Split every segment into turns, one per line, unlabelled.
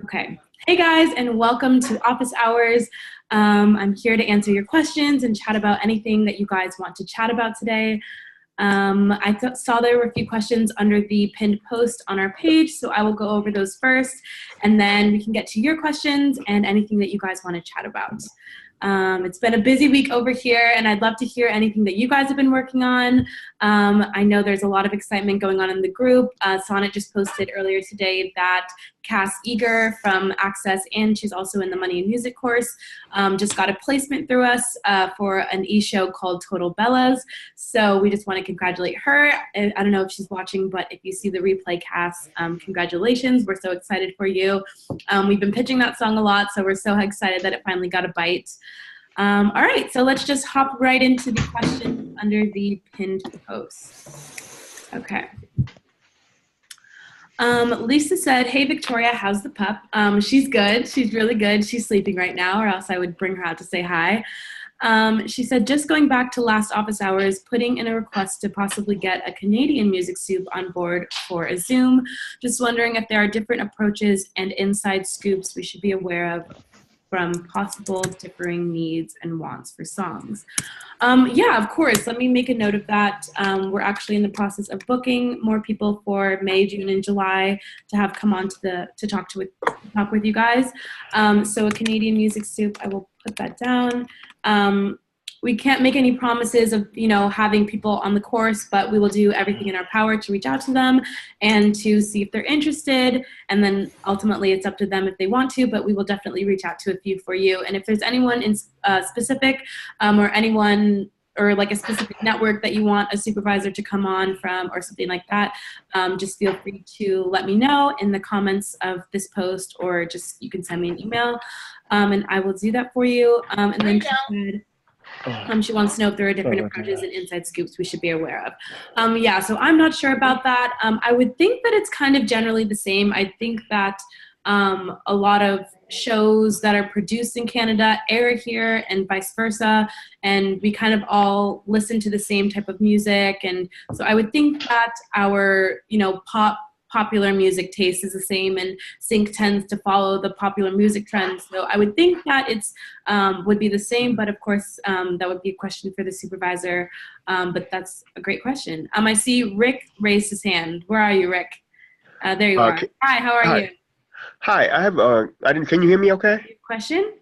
Okay. Hey guys, and welcome to Office Hours. I'm here to answer your questions and chat about anything that you guys want to chat about today. Saw there were a few questions under the pinned post on our page, so I will go over those first, and then we can get to your questions and anything that you guys want to chat about. It's been a busy week over here, and I'd love to hear anything that you guys have been working on. I know there's a lot of excitement going on in the group. Sonnet just posted earlier today that Cass Eager from Access, and she's also in the Money and Music course, just got a placement through us for an e-show called Total Bellas. So we just want to congratulate her. I don't know if she's watching, but if you see the replay, Cass, congratulations. We're so excited for you. We've been pitching that song a lot, so we're so excited that it finally got a bite. All right, so let's just hop right into the questions under the pinned post. Okay. Lisa said, hey, Victoria, how's the pup? She's good. She's really good. She's sleeping right now, or else I would bring her out to say hi. She said, just going back to last office hours, putting in a request to possibly get a Canadian music soup on board for a Zoom. Just wondering if there are different approaches and inside scoops we should be aware of from possible differing needs and wants for songs. Yeah, of course. Let me make a note of that. We're actually in the process of booking more people for May, June, and July to have come on to talk with you guys. So a Canadian music soup, I will put that down. We can't make any promises of, having people on the course, but we will do everything in our power to reach out to them and to see if they're interested. And then ultimately it's up to them if they want to, but we will definitely reach out to a few for you. And if there's anyone in specific or anyone or like a specific network that you want a supervisor to come on from or something like that, just feel free to let me know in the comments of this post, or just you can send me an email and I will do that for you. And then she wants to know if there are different approaches and inside scoops we should be aware of. Yeah, so I'm not sure about that. I would think that it's kind of generally the same. I think that a lot of shows that are produced in Canada air here and vice versa, and we kind of all listen to the same type of music. And so I would think that our, popular music taste is the same, and sync tends to follow the popular music trends. So I would think that it's would be the same, but of course that would be a question for the supervisor. But that's a great question. I see Rick raised his hand. Where are you, Rick? There you are. Hi, how are you?
Hi, I have can you hear me okay?
Question?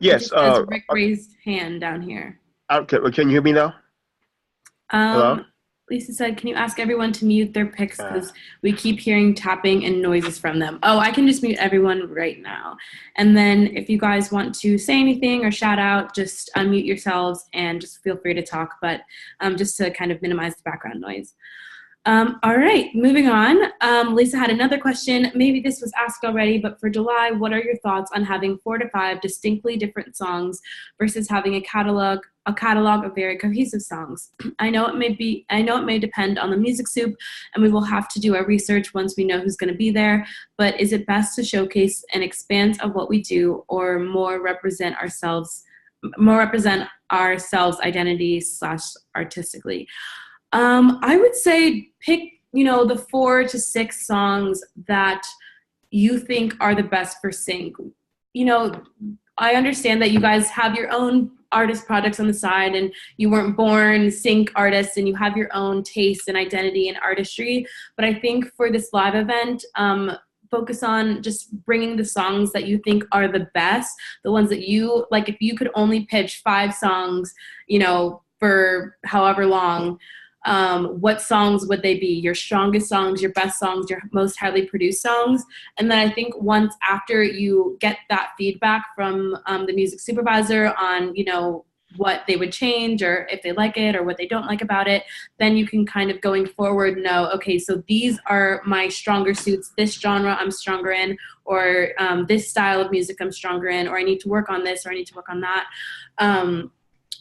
Yes.
Rick raised hand down here.
Okay, well, can you hear me now? Hello?
Lisa said, can you ask everyone to mute their picks because we keep hearing tapping and noises from them? Oh, I can just mute everyone right now. And then if you guys want to say anything or shout out, just unmute yourselves and just feel free to talk, but just to kind of minimize the background noise. All right, moving on. Lisa had another question. Maybe this was asked already, but for July, what are your thoughts on having 4 to 5 distinctly different songs versus having a catalog of very cohesive songs? I know it may depend on the music soup, and we will have to do our research once we know who's going to be there, but is it best to showcase an expanse of what we do, or more represent ourselves identity / artistically? I would say pick, the 4 to 6 songs that you think are the best for sync. I understand that you guys have your own artist projects on the side, and you weren't born sync artists, and you have your own taste and identity and artistry. But I think for this live event, focus on just bringing the songs that you think are the best, the ones that you like. If you could only pitch 5 songs, for however long, what songs would they be? Your strongest songs, your best songs, your most highly produced songs. And then I think once after you get that feedback from the music supervisor on, what they would change, or if they like it or what they don't like about it, then you can kind of going forward know, okay, so these are my stronger suits, this genre I'm stronger in, or this style of music I'm stronger in, or I need to work on this, or I need to work on that.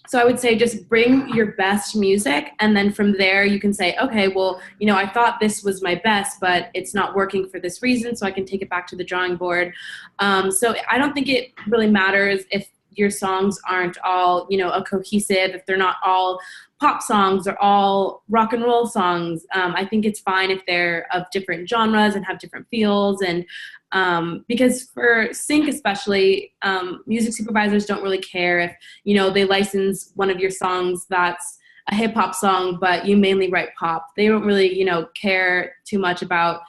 So I would say just bring your best music, and then from there you can say, okay, well, I thought this was my best, but it's not working for this reason, so I can take it back to the drawing board. So I don't think it really matters if your songs aren't all, a cohesive, if they're not all pop songs or all rock and roll songs. I think it's fine if they're of different genres and have different feels, and Because for sync especially, music supervisors don't really care if, they license one of your songs that's a hip hop song, but you mainly write pop. They don't really, care too much about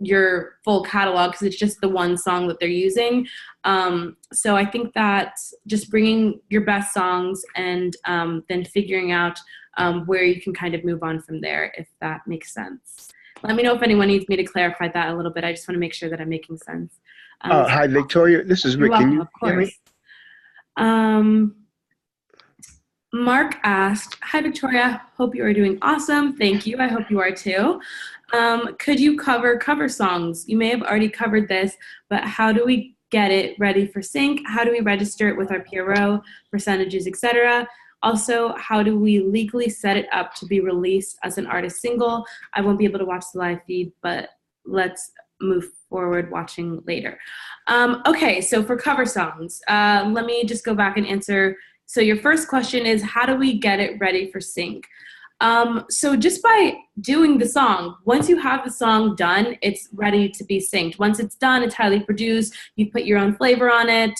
your full catalog because it's just the one song that they're using. So I think that just bringing your best songs and then figuring out where you can kind of move on from there, if that makes sense. Let me know if anyone needs me to clarify that a little bit. I just want to make sure that I'm making sense.
Hi, Victoria. This is Rick. Can you hear me?
Mark asked, "Hi, Victoria. Hope you are doing awesome. Thank you. I hope you are too. Could you cover songs? You may have already covered this, but how do we get it ready for sync? How do we register it with our PRO, percentages, etc.? Also, how do we legally set it up to be released as an artist single? I won't be able to watch the live feed, but let's move forward watching later." Okay, so for cover songs, let me just go back and answer. So your first question is, how do we get it ready for sync? So just by doing the song, once you have the song done, it's ready to be synced. Once it's done, it's highly produced. You put your own flavor on it.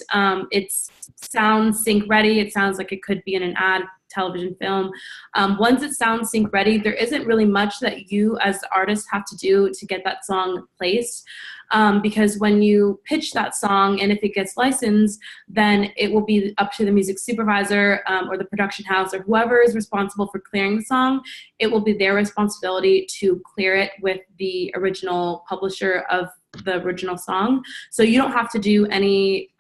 It sounds sync ready. It sounds like it could be in an ad, television, film. Once it sounds sync ready, there isn't really much that you as the artist have to do to get that song placed. Because when you pitch that song and if it gets licensed, then it will be up to the music supervisor or the production house or whoever is responsible for clearing the song. It will be their responsibility to clear it with the original publisher of the original song. So you don't have to do any,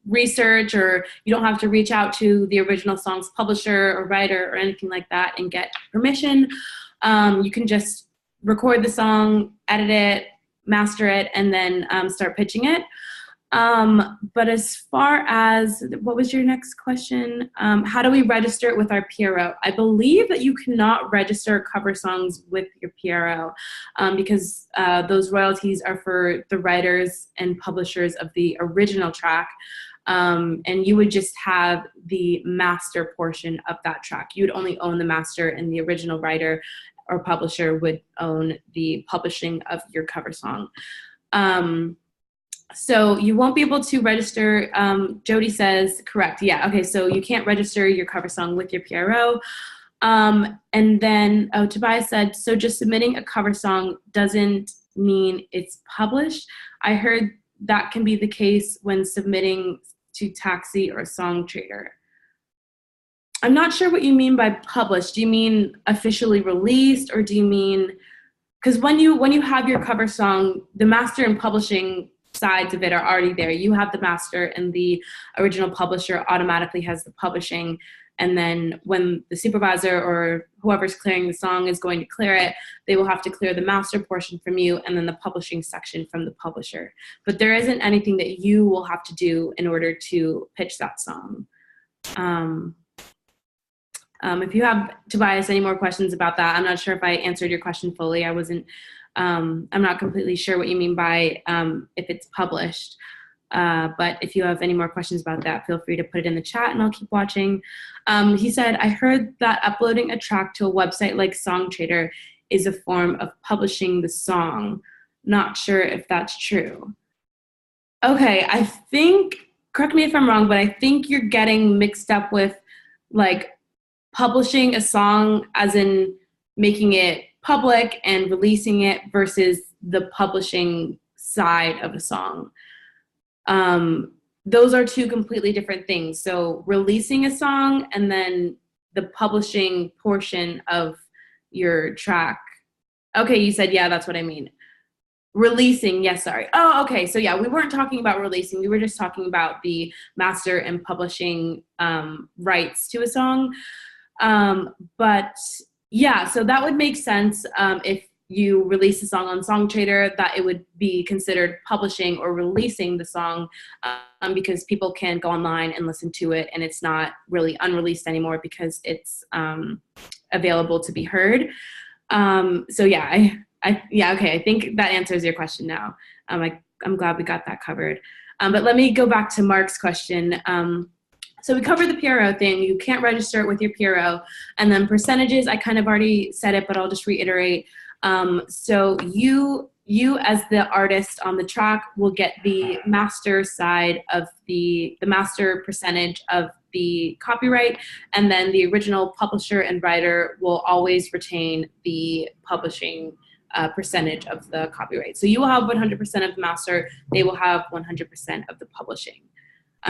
research, or you don't have to reach out to the original song's publisher or writer or anything like that and get permission. You can just record the song, edit it, master it, and then start pitching it. But as far as, what was your next question? How do we register it with our PRO? I believe that you cannot register cover songs with your PRO because those royalties are for the writers and publishers of the original track. And you would just have the master portion of that track. You would only own the master, and the original writer or publisher would own the publishing of your cover song. So you won't be able to register, Jody says, correct, yeah, okay, so you can't register your cover song with your PRO. And then, Tobias said, so just submitting a cover song doesn't mean it's published. I heard that can be the case when submitting to Taxi or Songtradr. I'm not sure what you mean by published. Do you mean officially released, or do you mean, because when you have your cover song, the master and publishing sides of it are already there. You have the master, and the original publisher automatically has the publishing. And then when the supervisor or whoever's clearing the song is going to clear it, they will have to clear the master portion from you and then the publishing section from the publisher. But there isn't anything that you will have to do in order to pitch that song. If you have, Tobias, any more questions about that, I'm not sure if I answered your question fully. I'm not completely sure what you mean by if it's published. But if you have any more questions about that, feel free to put it in the chat and I'll keep watching. He said, I heard that uploading a track to a website like Songtradr is a form of publishing the song. Not sure if that's true. Okay, I think, correct me if I'm wrong, but I think you're getting mixed up with like publishing a song as in making it public and releasing it versus the publishing side of a song. Those are two completely different things. So releasing a song and then the publishing portion of your track. Okay, you said, yeah, that's what I mean. Releasing, yes, sorry. Oh, okay, so yeah, we weren't talking about releasing. We were just talking about the master and publishing rights to a song. But yeah, so that would make sense if you release a song on Songtradr, that it would be considered publishing or releasing the song because people can go online and listen to it, and it's not really unreleased anymore because it's available to be heard. So yeah, okay, I think that answers your question now. I'm glad we got that covered. But let me go back to Mark's question. So we covered the PRO thing. You can't register it with your PRO. And then percentages, I kind of already said it, but I'll just reiterate. So you you as the artist on the track will get the master side of the master percentage of the copyright, and then the original publisher and writer will always retain the publishing percentage of the copyright. So you will have 100% of the master, they will have 100% of the publishing.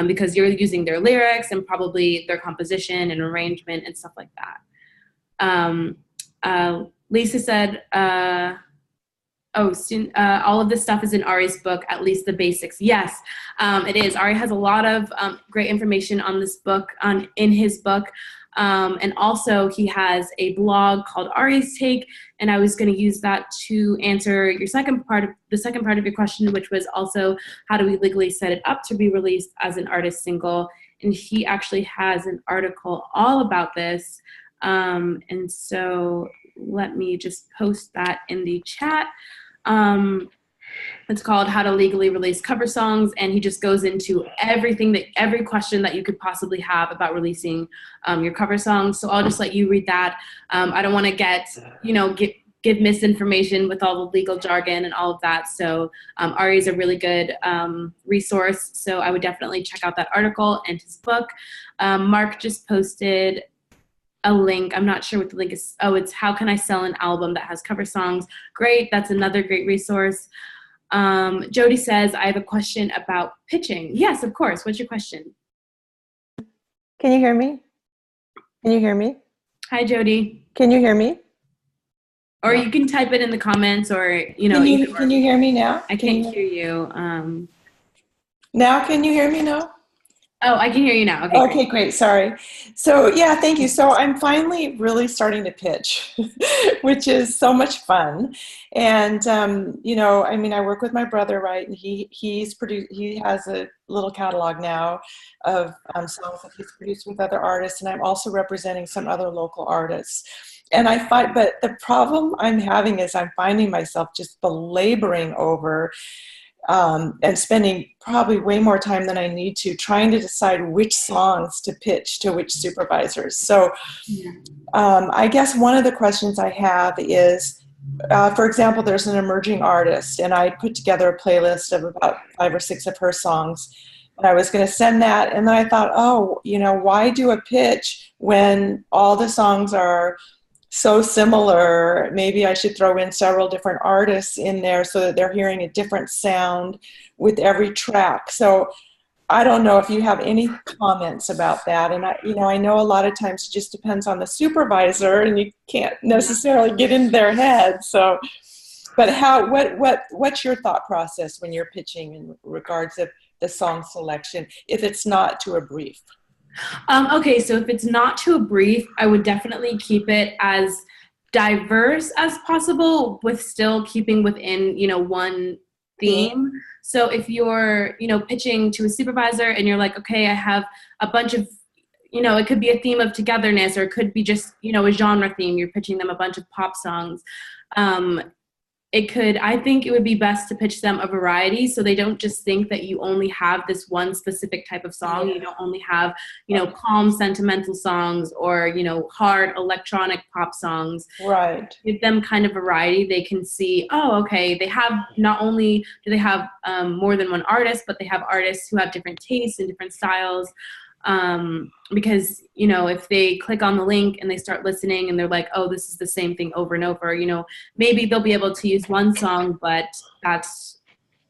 Because you're using their lyrics and probably their composition and arrangement and stuff like that. Lisa said, all of this stuff is in Ari's book, at least the basics. Yes, it is. Ari has a lot of great information on this book, in his book. And also he has a blog called Ari's Take, and I was going to use that to answer the second part of your question, which was also how do we legally set it up to be released as an artist single. And he actually has an article all about this. And so let me just post that in the chat. It's called How to Legally Release Cover Songs, and he just goes into every question that you could possibly have about releasing your cover songs. So I'll just let you read that. I don't want to give misinformation with all the legal jargon and all of that. So Ari is a really good resource. So I would definitely check out that article and his book. Mark just posted a link. I'm not sure what the link is. Oh, it's How Can I Sell an Album That Has Cover Songs? Great. That's another great resource. Jody says, I have a question about pitching. Yes, of course. What's your question?
Can you hear me? Can you hear me?
Hi, Jody.
Can you hear me?
Or you can type it in the comments, or,
Can you hear me now?
I can't hear you.
Now, can you hear me now?
Oh, I can hear you now.
Okay, great. Sorry. So yeah, thank you. So I'm finally really starting to pitch, which is so much fun. And I work with my brother, right? And he has a little catalog now of songs that he's produced with other artists, and I'm also representing some other local artists. And but the problem I'm having is I'm finding myself just belaboring over and spending probably way more time than I need to trying to decide which songs to pitch to which supervisors. So I guess one of the questions I have is, for example, there's an emerging artist, and I put together a playlist of about 5 or 6 of her songs. And I was going to send that, and then I thought, why do a pitch when all the songs are so similar? Maybe I should throw in several different artists in there so that they're hearing a different sound with every track. So I don't know if you have any comments about that. And I know a lot of times it just depends on the supervisor, and you can't necessarily get in their head. So, but what's your thought process when you're pitching in regards of the song selection, if it's not to a brief?
Okay, so if it's not too brief, I would definitely keep it as diverse as possible, with still keeping within, one theme. So if you're, pitching to a supervisor and you're like, okay, I have a bunch of, it could be a theme of togetherness, or it could be just, a genre theme. You're pitching them a bunch of pop songs. I think it would be best to pitch them a variety, so they don't just think that you only have this one specific type of song. You don't only have, calm, sentimental songs, or, hard electronic pop songs.
Right.
Give them kind of variety. They can see, oh, okay, they have, not only do they have more than one artist, but they have artists who have different tastes and different styles. Because, if they click on the link and they start listening and they're like, oh, this is the same thing over and over, maybe they'll be able to use one song, but that's,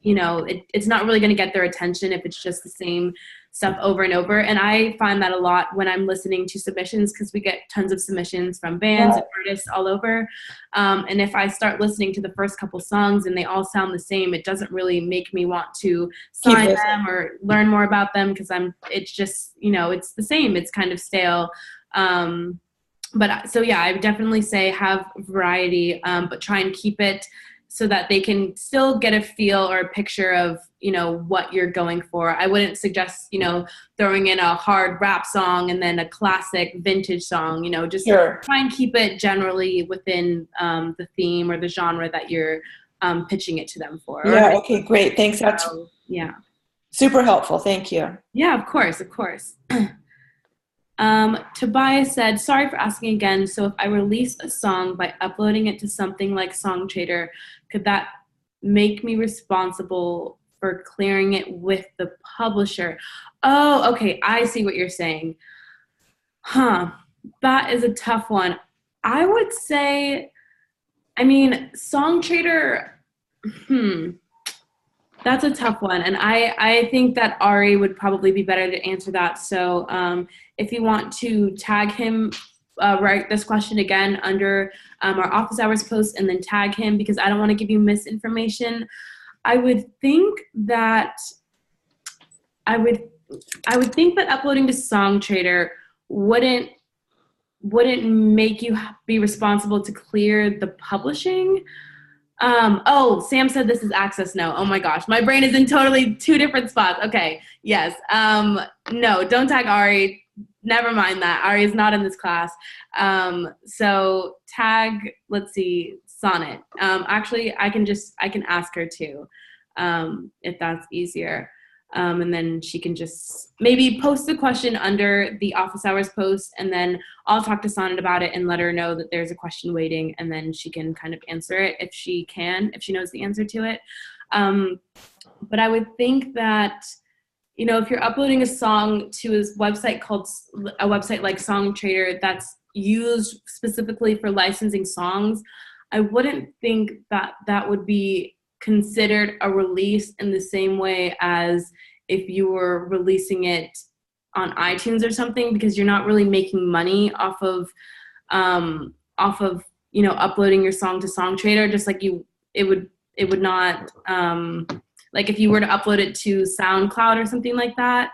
it's not really going to get their attention if it's just the same stuff over and over. And I find that a lot when I'm listening to submissions, because we get tons of submissions from bands and artists all over. And if I start listening to the first couple songs and they all sound the same, it doesn't really make me want to sign them or learn more about them, because it's just, it's the same. It's kind of stale. So yeah, I would definitely say have variety, but try and keep it so that they can still get a feel or a picture of, what you're going for. I wouldn't suggest, throwing in a hard rap song and then a classic vintage song, just try and keep it generally within the theme or the genre that you're pitching it to them for.
Yeah, okay, great. Thanks. That's super helpful. Thank you.
Yeah, of course. Tobias said, sorry for asking again. So if I release a song by uploading it to something like Songtradr, could that make me responsible for clearing it with the publisher. Oh, okay, I see what you're saying. Huh, that is a tough one. I would say, I mean, Songtradr, that's a tough one. And I think that Ari would probably be better to answer that. So if you want to tag him, write this question again under our office hours post and then tag him, because I don't want to give you misinformation. I would think that uploading to Songtradr wouldn't make you be responsible to clear the publishing. Oh, Sam said this is Access No. Oh my gosh, my brain is in totally two different spots. Okay, yes. No, don't tag Ari. Never mind that. Ari is not in this class. So tag, let's see, Sonnet. Actually, I can ask her too, if that's easier. And then she can just maybe post the question under the office hours post, and then I'll talk to Sonnet about it and let her know that there's a question waiting, and then she can kind of answer it if she knows the answer to it. But I would think that, you know, if you're uploading a song to a website like Songtradr that's used specifically for licensing songs, I wouldn't think that that would be considered a release in the same way as if you were releasing it on iTunes or something, because you're not really making money off of you know, uploading your song to Songtradr. Just like it would not like if you were to upload it to SoundCloud or something like that.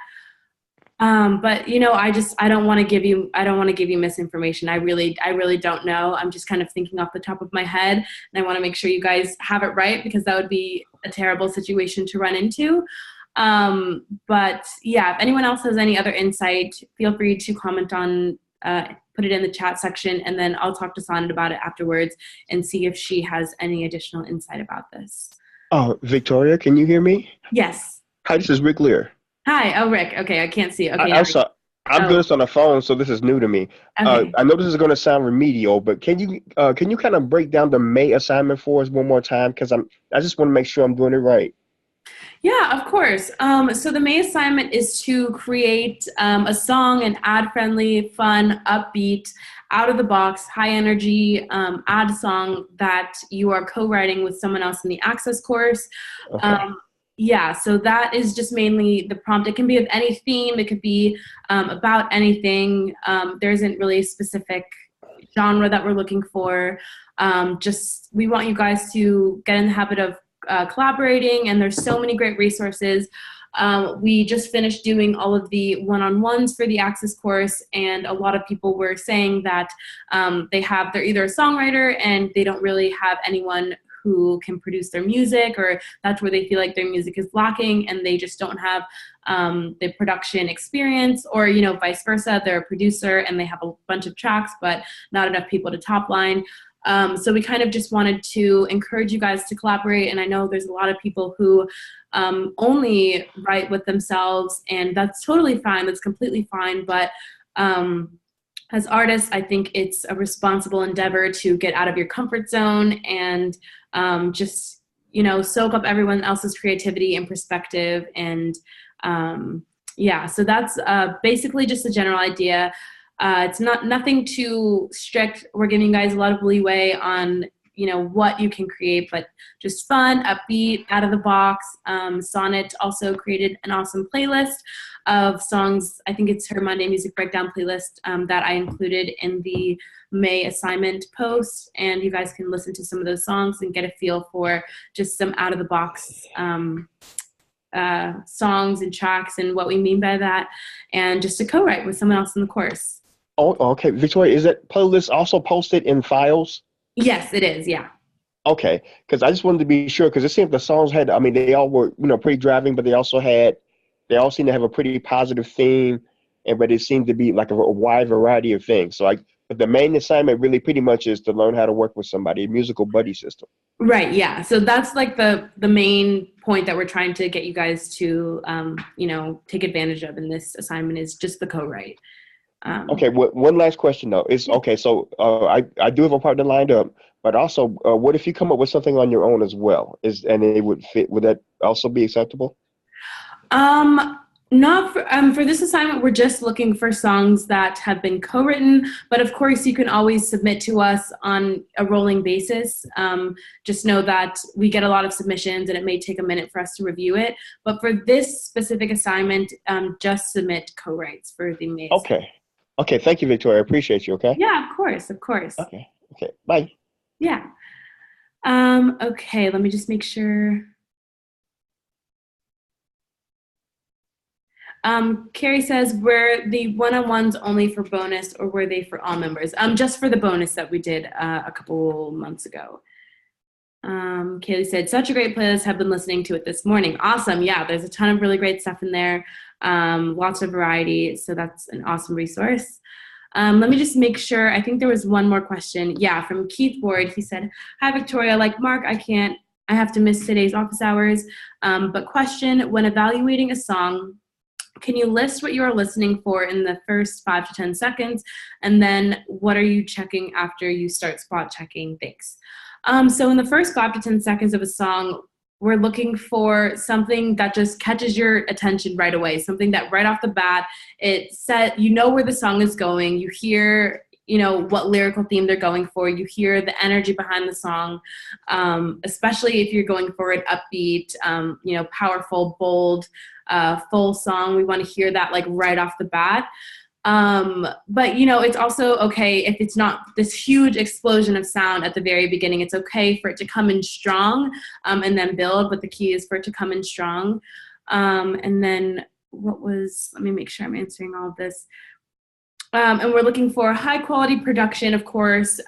But you know, I don't want to give you misinformation. I really don't know. I'm just kind of thinking off the top of my head, and I want to make sure you guys have it right, because that would be a terrible situation to run into. But yeah, if anyone else has any other insight, feel free to comment on, put it in the chat section, and then I'll talk to Sonnet about it afterwards and see if she has any additional insight about this.
Oh, Victoria, can you hear me?
Yes.
Hi, this is Rick Lear.
Hi. Oh, Rick. Okay, I can't see you. Okay.
I'm doing this on the phone, so this is new to me.
Okay.
I know this is going to sound remedial, but can you kind of break down the May assignment for us one more time? Because I just want to make sure I'm doing it right.
Yeah, of course. So the May assignment is to create a song, an ad-friendly, fun, upbeat, out-of-the-box, high-energy ad song that you are co-writing with someone else in the Access course. Okay. Yeah, so that is just mainly the prompt. It can be of any theme. It could be about anything. There isn't really a specific genre that we're looking for. Just we want you guys to get in the habit of collaborating, and there's so many great resources. We just finished doing all of the one-on-ones for the Access course, and a lot of people were saying that they're either a songwriter and they don't really have anyone who can produce their music, or that's where they feel like their music is lacking and they just don't have the production experience, or, you know, vice versa. They're a producer and they have a bunch of tracks, but not enough people to top line. So we kind of just wanted to encourage you guys to collaborate. And I know there's a lot of people who only write with themselves, and that's totally fine. That's completely fine. But as artists, I think it's a responsible endeavor to get out of your comfort zone and just, you know, soak up everyone else's creativity and perspective. And yeah, so that's basically just a general idea. It's nothing too strict. We're giving you guys a lot of leeway on, you know, what you can create, but just fun, upbeat, out of the box. Sonnet also created an awesome playlist of songs. I think it's her Monday Music Breakdown playlist that I included in the May assignment post, and you guys can listen to some of those songs and get a feel for just some out of the box songs and tracks and what we mean by that, and just to co-write with someone else in the course.
Oh, okay. Victoria, is that playlist also posted in files?
Yes, it is. Yeah.
Okay. Because I just wanted to be sure, because it seemed the songs had, I mean, they all were, you know, pretty driving, but they all seem to have a pretty positive theme, but it seemed to be like a wide variety of things. So but the main assignment really pretty much is to learn how to work with somebody, a musical buddy system. Right.
Yeah. So that's like the main point that we're trying to get you guys to, you know, take advantage of in this assignment is just the co-write.
Okay, one last question though. It's okay. So I do have a partner lined up, But also, what if you come up with something on your own as well? And it would fit? Would that also be acceptable?
Um, Not for this assignment. We're just looking for songs that have been co-written, but of course you can always submit to us on a rolling basis. Just know that we get a lot of submissions and it may take a minute for us to review it. But for this specific assignment, just submit co-writes for the May.
Okay. Okay. Thank you, Victoria. I appreciate you. Okay.
Yeah, of course, of course.
Okay. Okay. Bye.
Yeah. Okay, let me just make sure. Carrie says, were the one-on-ones only for bonus or were they for all members? Just for the bonus that we did a couple months ago. Kaylee said, such a great playlist, have been listening to it this morning. Awesome. Yeah, there's a ton of really great stuff in there. Lots of variety. So that's an awesome resource. Let me just make sure. I think there was one more question. Yeah, from Keith Ward. He said, hi, Victoria. Like Mark, I have to miss today's office hours. But question, when evaluating a song, can you list what you are listening for in the first 5 to 10 seconds? And then what are you checking after you start spot checking? Thanks. So in the first 5 to 10 seconds of a song, we're looking for something that just catches your attention right away, something that right off the bat, you know where the song is going. You hear, you know, what lyrical theme they're going for. You hear the energy behind the song, especially if you're going for an upbeat, you know, powerful, bold, full song. We want to hear that like right off the bat. But you know, it's also okay if it's not this huge explosion of sound at the very beginning. It's okay for it to come in strong, and then build, but the key is for it to come in strong. And then let me make sure I'm answering all of this. And we're looking for high quality production, of course.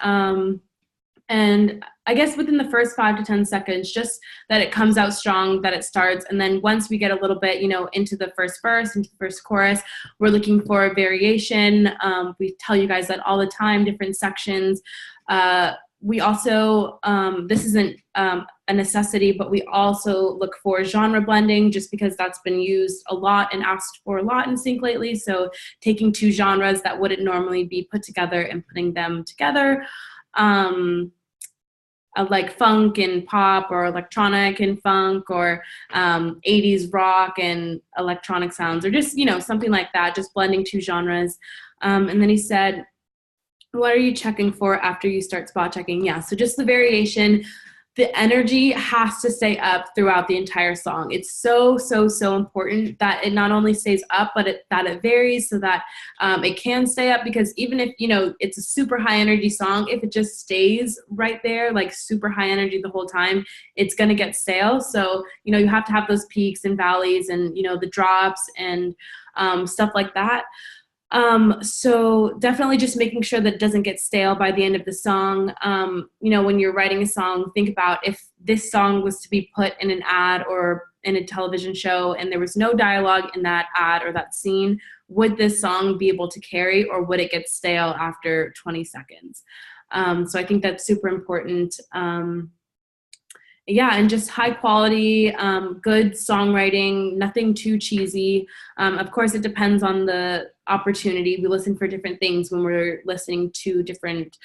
And I guess within the first 5 to 10 seconds, just that it comes out strong, that it starts. And then once we get a little bit, you know, into the first verse, into the first chorus, we're looking for a variation. We tell you guys that all the time, different sections. We also, this isn't a necessity, but we also look for genre blending just because that's been used a lot and asked for a lot in sync lately. So taking two genres that wouldn't normally be put together and putting them together. Like funk and pop, or electronic and funk, or 80s rock and electronic sounds, or just, you know, something like that, just blending two genres. And then he said, what are you checking for after you start spot checking? Yeah, so just the variation. The energy has to stay up throughout the entire song. It's so, so, so important that it not only stays up, but that it varies so that it can stay up, because even if, you know, it's a super high energy song, if it just stays right there, like super high energy the whole time, it's going to get stale. So, you know, you have to have those peaks and valleys and, you know, the drops and stuff like that. So definitely just making sure that it doesn't get stale by the end of the song. You know, when you're writing a song, think about if this song was to be put in an ad or in a television show and there was no dialogue in that ad or that scene, would this song be able to carry, or would it get stale after 20 seconds? So I think that's super important. Yeah, and just high quality, good songwriting, nothing too cheesy. Of course, it depends on the opportunity. We listen for different things when we're listening to different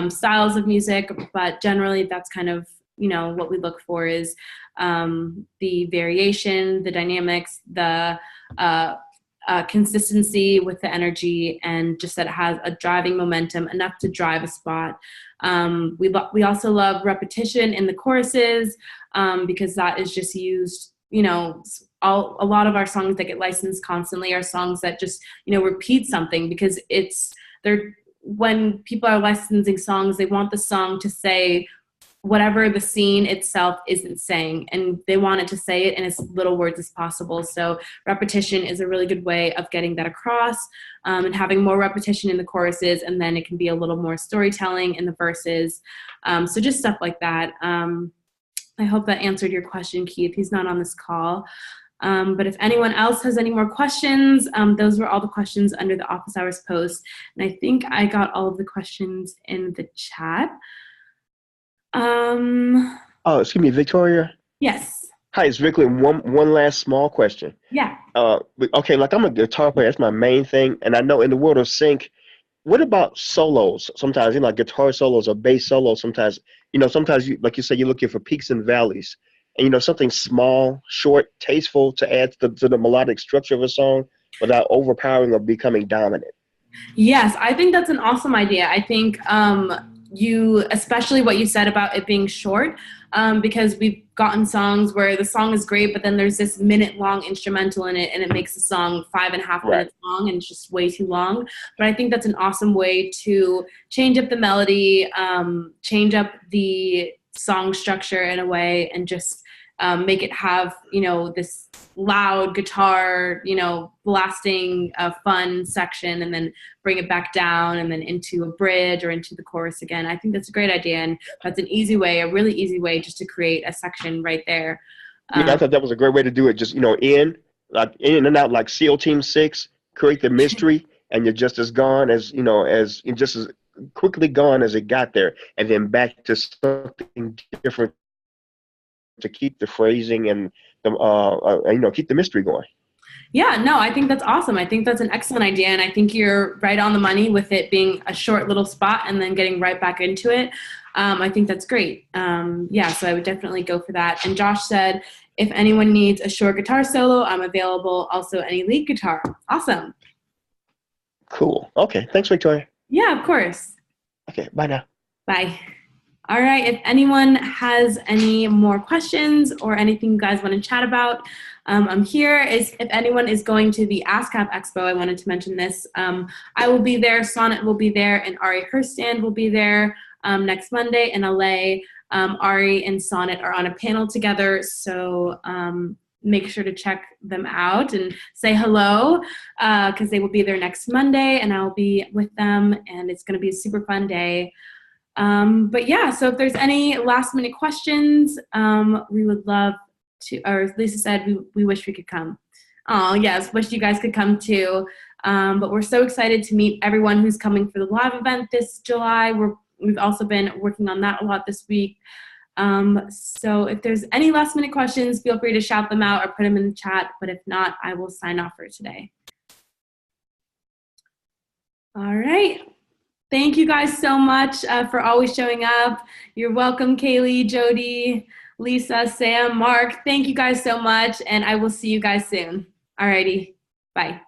styles of music, but generally that's kind of, you know, what we look for is the variation, the dynamics, the consistency with the energy, and just that it has a driving momentum enough to drive a spot. We also love repetition in the choruses, because that is just used, you know, a lot of our songs that get licensed constantly are songs that just, you know, repeat something, because when people are licensing songs, they want the song to say whatever the scene itself isn't saying, and they want it to say it in as little words as possible. So repetition is a really good way of getting that across, and having more repetition in the choruses, and then it can be a little more storytelling in the verses. So just stuff like that. I hope that answered your question, Keith. He's not on this call. But if anyone else has any more questions, those were all the questions under the office hours post. And I think I got all of the questions in the chat.
Oh, excuse me, Victoria.
Yes.
Hi, it's Rick. One last small question.
Yeah.
Okay, like I'm a guitar player. That's my main thing. And I know in the world of sync, what about solos? Sometimes, you know, like guitar solos or bass solos, sometimes sometimes like you say, you're looking for peaks and valleys, and something small, short, tasteful to add to the melodic structure of a song without overpowering or becoming dominant.
Yes, I think that's an awesome idea. I think especially what you said about it being short, because we've gotten songs where the song is great, but then there's this minute-long instrumental in it, and it makes the song 5.5 minutes long, and it's just way too long. But I think that's an awesome way to change up the melody, change up the song structure in a way, and just make it have, this loud guitar, blasting fun section, and then bring it back down and then into a bridge or into the chorus again. I think that's a great idea, and that's a really easy way just to create a section right there.
Yeah, I thought that was a great way to do it. Just, in and out like SEAL Team 6, create the mystery, and you're just as gone as, as just as quickly gone as it got there, and then back to something different to keep the phrasing and keep the mystery going.
Yeah, no, I think that's awesome. I think that's an excellent idea, and I think you're right on the money with it being a short little spot and then getting right back into it. I think that's great. So I would definitely go for that. And Josh said, if anyone needs a short guitar solo, I'm available. Also, any lead guitar. Awesome.
Cool. Okay. Thanks, Victoria.
Yeah, of course.
Okay. Bye now.
Bye. All right. If anyone has any more questions or anything you guys want to chat about, I'm here. If anyone is going to the ASCAP Expo, I wanted to mention this. I will be there. Sonnet will be there, and Ari Herstand will be there next Monday in LA. Ari and Sonnet are on a panel together, so make sure to check them out and say hello, because they will be there next Monday, and I'll be with them, and it's going to be a super fun day. So if there's any last minute questions, we would love to, or as Lisa said, we wish we could come. Oh yes, wish you guys could come too. But we're so excited to meet everyone who's coming for the live event this July. We've also been working on that a lot this week. So if there's any last minute questions, feel free to shout them out or put them in the chat. But if not, I will sign off for today. All right. Thank you guys so much for always showing up. You're welcome, Kaylee, Jody, Lisa, Sam, Mark. Thank you guys so much, and I will see you guys soon. All righty. Bye.